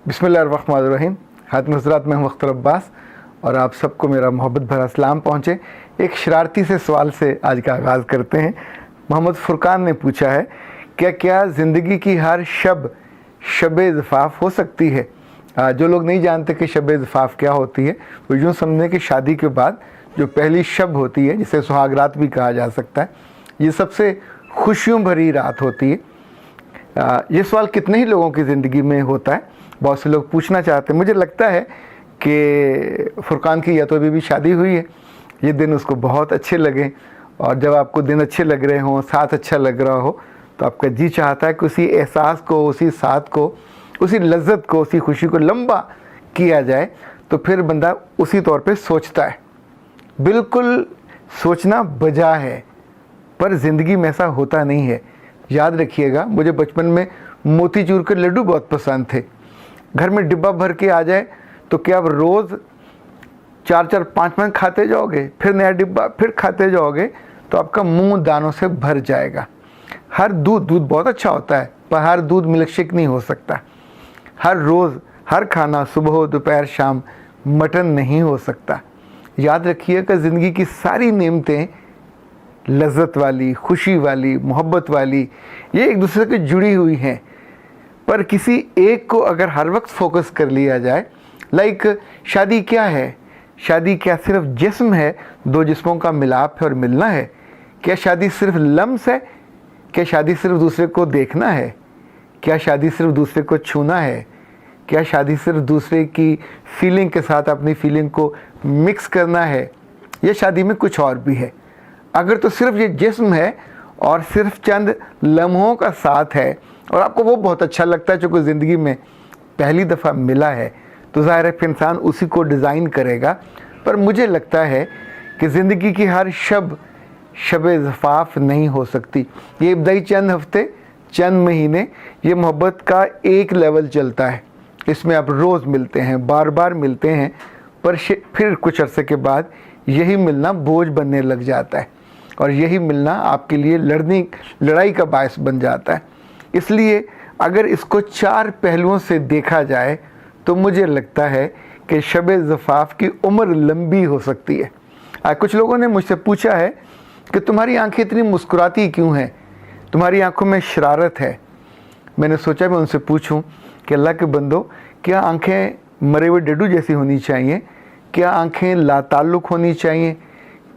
बिस्मिल्लाहिर्रहमानिर्रहीम। खातिन हज़रात, मैं हूं अख्तर अब्बास और आप सबको मेरा मोहब्बत भरा सलाम पहुँचे। एक शरारती से सवाल से आज का आगाज़ करते हैं। मोहम्मद फुरकान ने पूछा है, क्या ज़िंदगी की हर शब-ए-ज़फ़ाफ़ हो सकती है? जो लोग नहीं जानते कि शब-ए-ज़फ़ाफ़ क्या होती है, वो यूँ समझें कि शादी के बाद जो पहली शब होती है, जिसे सुहाग रात भी कहा जा सकता है, ये सबसे खुशियों भरी रात होती है। ये सवाल कितने ही लोगों की ज़िंदगी में होता है। बहुत से लोग पूछना चाहते हैं। मुझे लगता है कि फुरकान की या तो अभी भी शादी हुई है, ये दिन उसको बहुत अच्छे लगे, और जब आपको दिन अच्छे लग रहे हों, साथ अच्छा लग रहा हो, तो आपका जी चाहता है कि उसी एहसास को, उसी साथ को, उसी लज्जत को, उसी खुशी को लंबा किया जाए। तो फिर बंदा उसी तौर पे सोचता है। बिल्कुल सोचना बजा है, पर ज़िंदगी में ऐसा होता नहीं है। याद रखिएगा, मुझे बचपन में मोतीचूर के लड्डू बहुत पसंद थे। घर में डिब्बा भर के आ जाए तो क्या आप रोज़ 4-4, 5-5 खाते जाओगे, फिर नया डिब्बा फिर खाते जाओगे, तो आपका मुंह दानों से भर जाएगा। हर दूध बहुत अच्छा होता है, पर हर दूध मिल्क शेक नहीं हो सकता। हर रोज़ हर खाना सुबह दोपहर शाम मटन नहीं हो सकता। याद रखिएगा, ज़िंदगी की सारी नेमतें लज्जत वाली, खुशी वाली, मोहब्बत वाली, ये एक दूसरे से जुड़ी हुई हैं। पर किसी एक को अगर हर वक्त फोकस कर लिया जाए, लाइक शादी क्या है? शादी क्या सिर्फ जिस्म है? दो जिस्मों का मिलाप है और मिलना है? क्या शादी सिर्फ लम्स है? क्या शादी सिर्फ दूसरे को देखना है? क्या शादी सिर्फ दूसरे को छूना है? क्या शादी सिर्फ दूसरे की फीलिंग के साथ अपनी फीलिंग को मिक्स करना है? या शादी में कुछ और भी है? अगर तो सिर्फ ये जिस्म है और सिर्फ चंद लम्हों का साथ है, और आपको वो बहुत अच्छा लगता है जो कोई ज़िंदगी में पहली दफ़ा मिला है, तो ज़ाहिर है इंसान उसी को डिज़ाइन करेगा। पर मुझे लगता है कि ज़िंदगी की हर शब-ए-ज़फ़ाफ़ नहीं हो सकती। ये इब्तदाई चंद हफ्ते, चंद महीने, ये मोहब्बत का एक लेवल चलता है। इसमें आप रोज़ मिलते हैं, बार बार मिलते हैं, पर फिर कुछ अरसे के बाद यही मिलना बोझ बनने लग जाता है, और यही मिलना आपके लिए लड़ाई का बायस बन जाता है। इसलिए अगर इसको 4 पहलुओं से देखा जाए तो मुझे लगता है कि शब-ए-ज़फ़ाफ़ की उम्र लंबी हो सकती है। कुछ लोगों ने मुझसे पूछा है कि तुम्हारी आंखें इतनी मुस्कुराती क्यों हैं, तुम्हारी आंखों में शरारत है। मैंने सोचा मैं उनसे पूछूं कि अल्लाह के बंदो, क्या आंखें मरे हुए डड्डू जैसी होनी चाहिए? क्या आंखें लाताल्लुक़ होनी चाहिए?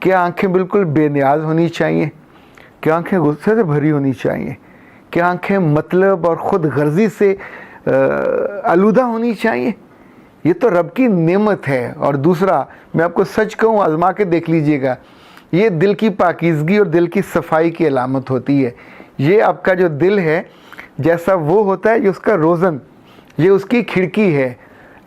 क्या आंखें बिल्कुल बेनियाज होनी चाहिए? क्या आंखें गुस्से से भरी होनी चाहिए? क्या आंखें मतलब और ख़ुद गर्जी से आलूदा होनी चाहिए? ये तो रब की नेमत है। और दूसरा, मैं आपको सच कहूँ, आज़मा के देख लीजिएगा, ये दिल की पाकीज़गी और दिल की सफाई की अलामत होती है। ये आपका जो दिल है, जैसा वो होता है, ये उसका रोज़न, ये उसकी खिड़की है।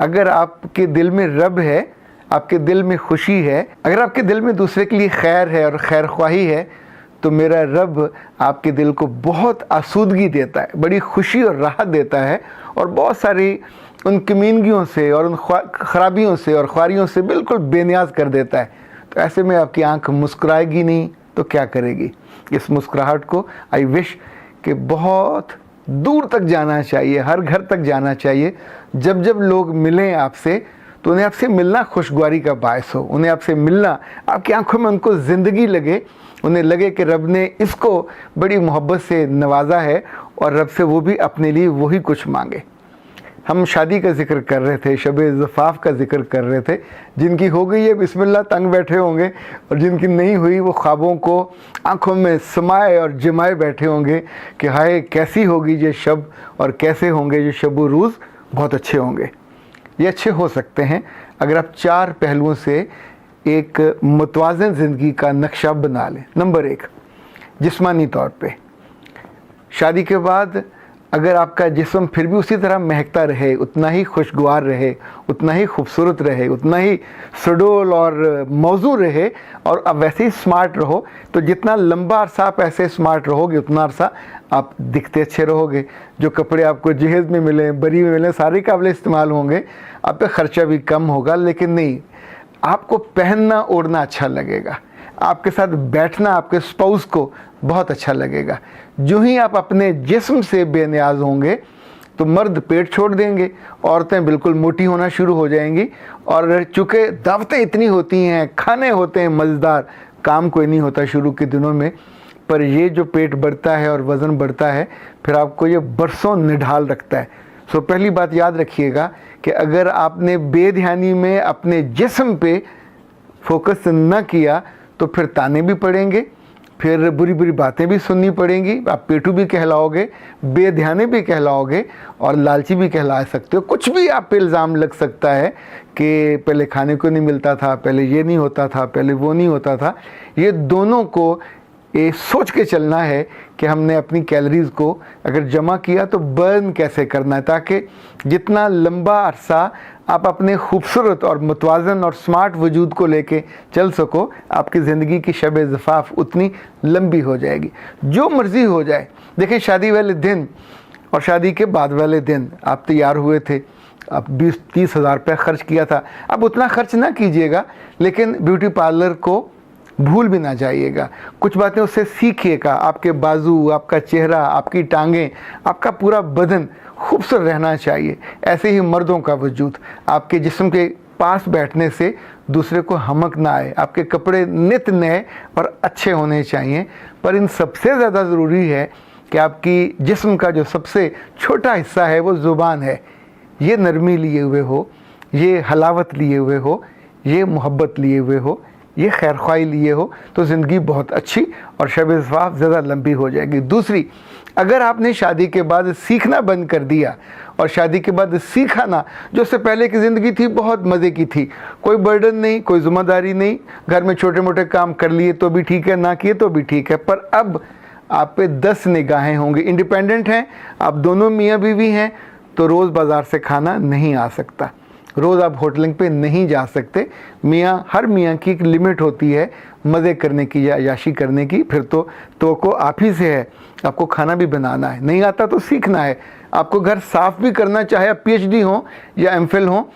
अगर आपके दिल में रब है, आपके दिल में खुशी है, अगर आपके दिल में दूसरे के लिए खैर है और खैर ख्वाही है, तो मेरा रब आपके दिल को बहुत आसूदगी देता है, बड़ी खुशी और राहत देता है, और बहुत सारी उन कमीनगियों से और उन ख़राबियों से और ख्वारियों से बिल्कुल बेनियाज कर देता है। तो ऐसे में आपकी आंख मुस्कुराएगी नहीं तो क्या करेगी? इस मुस्कुराहट को आई विश कि बहुत दूर तक जाना चाहिए, हर घर तक जाना चाहिए। जब जब लोग मिलें आपसे, तो उन्हें आपसे मिलना खुशगवारी का बायस हो, उन्हें आपसे मिलना आपकी आंखों में उनको ज़िंदगी लगे, उन्हें लगे कि रब ने इसको बड़ी मोहब्बत से नवाजा है, और रब से वो भी अपने लिए वही कुछ मांगे। हम शादी का जिक्र कर रहे थे, शब-ए-ज़फ़ाफ़ का जिक्र कर रहे थे। जिनकी हो गई है बिस्मिल्लाह तंग बैठे होंगे, और जिनकी नहीं हुई वो ख्वाबों को आंखों में समाए और जमाए बैठे होंगे कि हाय कैसी होगी ये शब, और कैसे होंगे ये शब व रोज़, बहुत अच्छे होंगे। ये अच्छे हो सकते हैं अगर आप 4 पहलुओं से एक मुतवाज़न ज़िंदगी का नक्शा बना लें। नंबर 1, जिस्मानी तौर पे शादी के बाद अगर आपका जिस्म फिर भी उसी तरह महकता रहे, उतना ही खुशगवार रहे, उतना ही खूबसूरत रहे, उतना ही सुडोल और मौजू रहे, और अब वैसे ही स्मार्ट रहो, तो जितना लंबा अरसा आप ऐसे स्मार्ट रहोगे, उतना अरसा आप दिखते अच्छे रहोगे। जो कपड़े आपको जहेज़ में मिलें, बरी में मिलें, सारे काबिल इस्तेमाल होंगे, आप पे ख़र्चा भी कम होगा। लेकिन नहीं, आपको पहनना ओढ़ना अच्छा लगेगा, आपके साथ बैठना आपके स्पाउस को बहुत अच्छा लगेगा। जो ही आप अपने जिस्म से बेनियाज होंगे, तो मर्द पेट छोड़ देंगे, औरतें बिल्कुल मोटी होना शुरू हो जाएंगी। और चूँकि दावतें इतनी होती हैं, खाने होते हैं मज़ेदार, काम कोई नहीं होता शुरू के दिनों में, पर ये जो पेट बढ़ता है और वज़न बढ़ता है फिर आपको ये बरसों निढाल रखता है। सो पहली बात याद रखिएगा कि अगर आपने बेध्यानी में अपने जिस्म पे फोकस न किया तो फिर ताने भी पड़ेंगे, फिर बुरी बुरी बातें भी सुननी पड़ेंगी, आप पेटू भी कहलाओगे, बेध्याने भी कहलाओगे और लालची भी कहला सकते हो। कुछ भी आप पे इल्ज़ाम लग सकता है कि पहले खाने को नहीं मिलता था, पहले ये नहीं होता था, पहले वो नहीं होता था। ये दोनों को ये सोच के चलना है कि हमने अपनी कैलोरीज़ को अगर जमा किया तो बर्न कैसे करना है, ताकि जितना लंबा अरसा आप अपने खूबसूरत और मुतवाज़न और स्मार्ट वजूद को लेके चल सको, आपकी ज़िंदगी की शब ज़फ़ाफ़ उतनी लंबी हो जाएगी। जो मर्ज़ी हो जाए, देखें शादी वाले दिन और शादी के बाद वाले दिन आप तैयार हुए थे, आप 20-30 हज़ार रुपये खर्च किया था, अब उतना खर्च ना कीजिएगा, लेकिन ब्यूटी पार्लर को भूल भी ना जाइएगा। कुछ बातें उससे सीखिएगा। आपके बाजू, आपका चेहरा, आपकी टांगें, आपका पूरा बदन खूबसूरत रहना चाहिए। ऐसे ही मर्दों का वजूद, आपके जिस्म के पास बैठने से दूसरे को हमक ना आए। आपके कपड़े नित नए और अच्छे होने चाहिए, पर इन सबसे ज़्यादा ज़रूरी है कि आपकी जिस्म का जो सबसे छोटा हिस्सा है वो ज़ुबान है, ये नरमी लिए हुए हो, ये हलावत लिए हुए हो, ये मोहब्बत लिए हुए हो, ये खैरख्वाही लिए हो, तो ज़िंदगी बहुत अच्छी और शब ज़फ़ाफ़ ज़्यादा लंबी हो जाएगी। दूसरी, अगर आपने शादी के बाद सीखना बंद कर दिया और शादी के बाद सीखा ना, जो उससे पहले की ज़िंदगी थी बहुत मज़े की थी, कोई बर्डन नहीं, कोई ज़िम्मेदारी नहीं, घर में छोटे मोटे काम कर लिए तो भी ठीक है, ना किए तो भी ठीक है, पर अब आप पे 10 निगाहें होंगी। इंडिपेंडेंट हैं आप, दोनों मियाँ बीवी हैं, तो रोज़ बाज़ार से खाना नहीं आ सकता, रोज़ आप होटलिंग पे नहीं जा सकते। हर मियाँ की एक लिमिट होती है मज़े करने की या अय्याशी करने की, फिर तो को आप ही से है। आपको खाना भी बनाना है, नहीं आता तो सीखना है। आपको घर साफ़ भी करना, चाहे आप PhD हो या MPhil हो,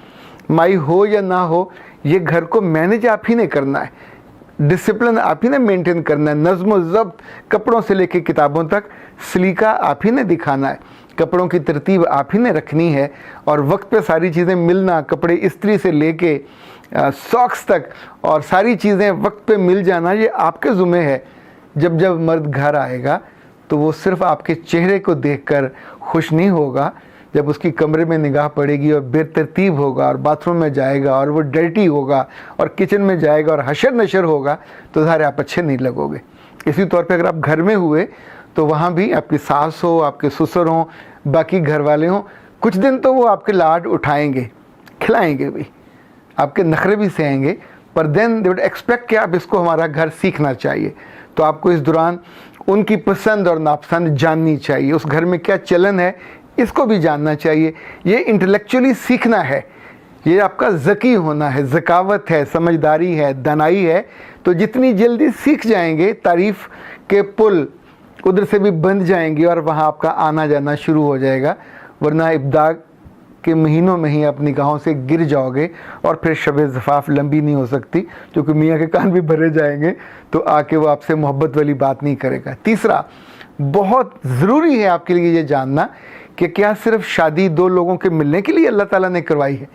माई हो या ना हो, ये घर को मैनेज आप ही ने करना है, डिसिप्लिन आप ही ने मेंटेन करना है, नज़्म व ज़ब्त कपड़ों से लेकर किताबों तक सलीका आप ही ने दिखाना है, कपड़ों की तरतीब आप ही ने रखनी है, और वक्त पे सारी चीज़ें मिलना, कपड़े इस्त्री से लेके सॉक्स तक और सारी चीज़ें वक्त पे मिल जाना, ये आपके ज़ुम्मे है। जब जब मर्द घर आएगा तो वो सिर्फ़ आपके चेहरे को देखकर खुश नहीं होगा, जब उसकी कमरे में निगाह पड़ेगी और बेतरतीब होगा और बाथरूम में जाएगा और वो डर्टी होगा और किचन में जाएगा और हशर नशर होगा, तो ज़ाहिर आप अच्छे नहीं लगोगे। इसी तौर पे अगर आप घर में हुए तो वहाँ भी आपकी सास हो, आपके ससुर हों, बाकी घर वाले हों, कुछ दिन तो वो आपके लाड उठाएंगे, खिलाएंगे भी, आपके नखरे भी सहेंगे, पर देन दे वुड एक्सपेक्ट कि आप इसको हमारा घर सीखना चाहिए। तो आपको इस दौरान उनकी पसंद और नापसंद जाननी चाहिए, उस घर में क्या चलन है इसको भी जानना चाहिए। ये इंटेलेक्चुअली सीखना है, ये आपका ज़की होना है, ज़कावत है, समझदारी है, दानाई है। तो जितनी जल्दी सीख जाएंगे, तारीफ़ के पुल उधर से भी बंद जाएंगे और वहाँ आपका आना जाना शुरू हो जाएगा, वरना इब्दा के महीनों में ही आप निगाहों से गिर जाओगे और फिर शब ज़फ़ाफ़ लंबी नहीं हो सकती, क्योंकि मियाँ के कान भी भरे जाएंगे तो आके वो आपसे मोहब्बत वाली बात नहीं करेगा। तीसरा, बहुत ज़रूरी है आपके लिए ये जानना कि क्या सिर्फ शादी दो लोगों के मिलने के लिए अल्लाह ताला ने करवाई है?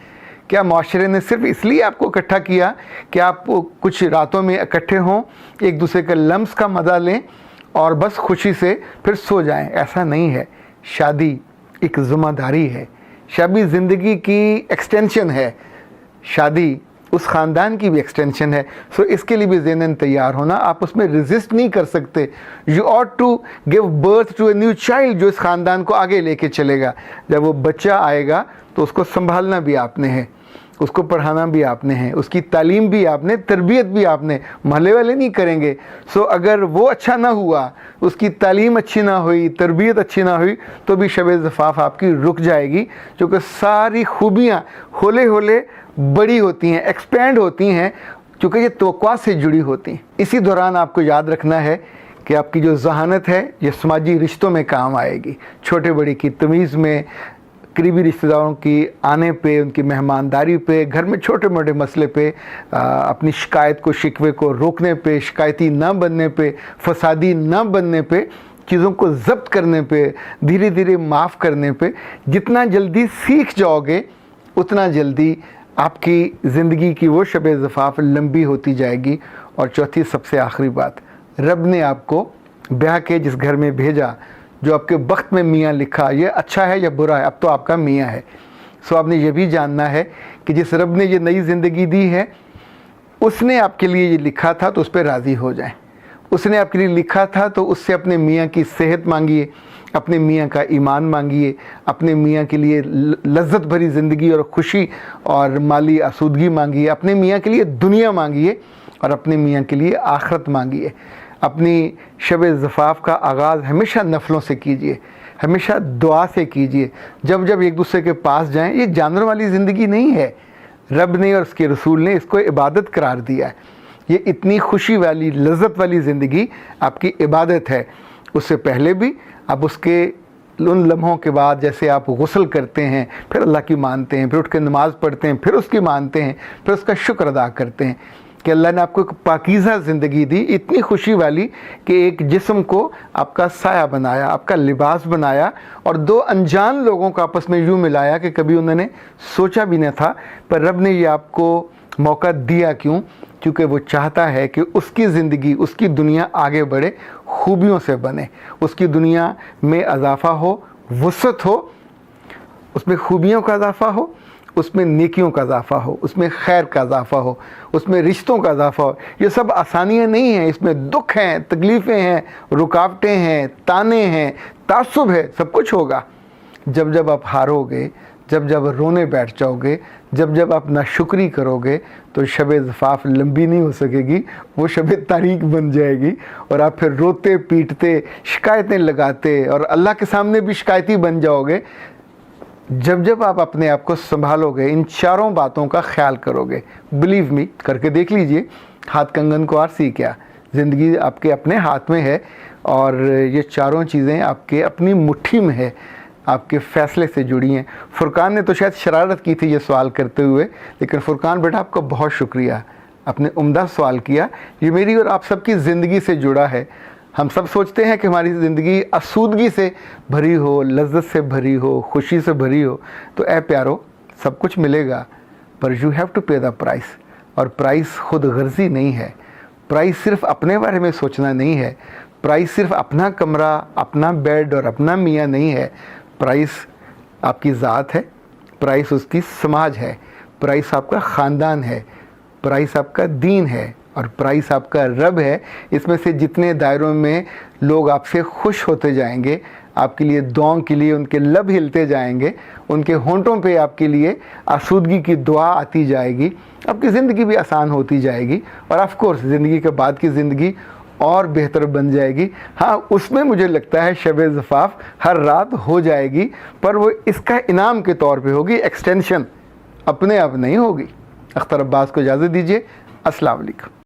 क्या माशरे ने सिर्फ इसलिए आपको इकट्ठा किया कि आप कुछ रातों में इकट्ठे हों, एक दूसरे के लम्स का मज़ा लें और बस खुशी से फिर सो जाएं? ऐसा नहीं है। शादी एक ज़िम्मेदारी है, शादी ज़िंदगी की एक्सटेंशन है, शादी उस ख़ानदान की भी एक्सटेंशन है। सो इसके लिए भी ज़हनन तैयार होना, आप उसमें रेजिस्ट नहीं कर सकते। You ought to give birth to a new child, जो इस ख़ानदान को आगे लेके चलेगा। जब वो बच्चा आएगा तो उसको संभालना भी आपने है, उसको पढ़ाना भी आपने है, उसकी तालीम भी आपने, तरबियत भी आपने, महल्ले वाले नहीं करेंगे। सो अगर वो अच्छा ना हुआ, उसकी तालीम अच्छी ना हुई, तरबियत अच्छी ना हुई, तो भी शब ज़फ़ाफ़ आपकी रुक जाएगी, क्योंकि सारी खूबियाँ होले होले बड़ी होती हैं, एक्सपेंड होती हैं, क्योंकि ये तवक्कुआ से जुड़ी होती हैं। इसी दौरान आपको याद रखना है कि आपकी जो ज़हानत है ये समाजी रिश्तों में काम आएगी, छोटे बड़े की तमीज़ में, करीबी रिश्तेदारों की आने पे, उनकी मेहमानदारी पे, घर में छोटे मोटे मसले पे, अपनी शिकायत को, शिकवे को रोकने पे, शिकायती ना बनने पे, फसादी ना बनने पे, چیزوں کو ضبط کرنے پہ، دھیرے دھیرے معاف کرنے پہ جتنا جلدی سیکھ جاؤ گے اتنا جلدی آپ کی زندگی کی وہ شب زفاف لمبی ہوتی جائے گی۔ اور چوتھی سب سے آخری بات، رب نے آپ کو بیاہ کے جس گھر میں بھیجا، جو آپ کے بخت میں میاں لکھا، یہ اچھا ہے یا برا ہے، اب تو آپ کا میاں ہے۔ سو آپ نے یہ بھی جاننا ہے کہ جس رب نے یہ نئی زندگی دی ہے اس نے آپ کے لیے یہ لکھا تھا تو اس پہ راضی ہو جائیں۔ اس نے آپ کے لیے لکھا تھا تو اس سے اپنے میاں کی صحت مانگیے، اپنے میاں کا ایمان مانگیے، اپنے میاں کے لیے لذت بھری زندگی اور خوشی اور مالی آسودگی مانگیے، اپنے میاں کے لیے دنیا مانگیے اور اپنے میاں کے لیے آخرت مانگیے۔ اپنی شب زفاف کا آغاز ہمیشہ نفلوں سے کیجیے، ہمیشہ دعا سے کیجیے۔ جب جب ایک دوسرے کے پاس جائیں، یہ جانور والی زندگی نہیں ہے، رب نے اور اس کے رسول نے اس کو عبادت قرار دیا ہے۔ یہ اتنی خوشی والی لذت والی زندگی آپ کی عبادت ہے۔ اس سے پہلے بھی آپ اس کے ان لمحوں کے بعد جیسے آپ غسل کرتے ہیں، پھر اللہ کی مانتے ہیں، پھر اٹھ کے نماز پڑھتے ہیں، پھر اس کی مانتے ہیں، پھر اس کا شکر ادا کرتے ہیں کہ اللہ نے آپ کو ایک پاکیزہ زندگی دی، اتنی خوشی والی کہ ایک جسم کو آپ کا سایہ بنایا، آپ کا لباس بنایا، اور دو انجان لوگوں کو آپس میں یوں ملایا کہ کبھی انہوں نے سوچا بھی نہ تھا۔ پر رب نے یہ آپ کو موقع دیا کیوں؟ کیونکہ وہ چاہتا ہے کہ اس کی زندگی، اس کی دنیا آگے بڑھے، خوبیوں سے بنے، اس کی دنیا میں اضافہ ہو، وسعت ہو، اس میں خوبیوں کا اضافہ ہو، اس میں نیکیوں کا اضافہ ہو، اس میں خیر کا اضافہ ہو، اس میں رشتوں کا اضافہ ہو۔ یہ سب آسانیاں نہیں ہیں، اس میں دکھ ہیں، تکلیفیں ہیں، رکاوٹیں ہیں، تانے ہیں، تعصب ہے، سب کچھ ہوگا۔ جب جب آپ ہارو گے، جب جب رونے بیٹھ جاؤ گے، جب جب آپ ناشکری کرو گے تو شب زفاف لمبی نہیں ہو سکے گی، وہ شب تاریک بن جائے گی، اور آپ پھر روتے پیٹتے، شکایتیں لگاتے اور اللہ کے سامنے بھی شکایتی بن جاؤ گے۔ جب جب آپ اپنے آپ کو سنبھالو گے، ان چاروں باتوں کا خیال کرو گے، بلیو می، کر کے دیکھ لیجئے، ہاتھ کنگن کو آرسی کیا، زندگی آپ کے اپنے ہاتھ میں ہے، اور یہ چاروں چیزیں آپ کے اپنی مٹھی میں ہے، آپ کے فیصلے سے جڑی ہیں۔ فرقان نے تو شاید شرارت کی تھی یہ سوال کرتے ہوئے، لیکن فرقان بیٹا آپ کا بہت شکریہ، آپ نے عمدہ سوال کیا، یہ میری اور آپ سب کی زندگی سے جڑا ہے۔ ہم سب سوچتے ہیں کہ ہماری زندگی آسودگی سے بھری ہو، لذت سے بھری ہو، خوشی سے بھری ہو، تو اے پیارو سب کچھ ملے گا، پر you have to pay the price. اور پرائس خود غرضی نہیں ہے، پرائس صرف اپنے بارے میں سوچنا نہیں ہے، پرائس صرف اپنا کمرہ، اپنا بیڈ اور اپنا میاں نہیں ہے، پرائس آپ کی ذات ہے، پرائس اس کی سماج ہے، پرائس آپ کا خاندان ہے، پرائس آپ کا دین ہے، اور پرائس آپ کا رب ہے۔ اس میں سے جتنے دائروں میں لوگ آپ سے خوش ہوتے جائیں گے، آپ کے لیے دعاؤں کے لیے ان کے لب ہلتے جائیں گے، ان کے ہونٹوں پہ آپ کے لیے آسودگی کی دعا آتی جائے گی، آپ کی زندگی بھی آسان ہوتی جائے گی، اور آف کورس زندگی کے بعد کی زندگی اور بہتر بن جائے گی۔ ہاں اس میں مجھے لگتا ہے شب زفاف ہر رات ہو جائے گی، پر وہ اس کا انعام کے طور پہ ہوگی، ایکسٹینشن اپنے آپ نہیں ہوگی۔ اختر عباس کو اجازت دیجیے، السلام علیکم۔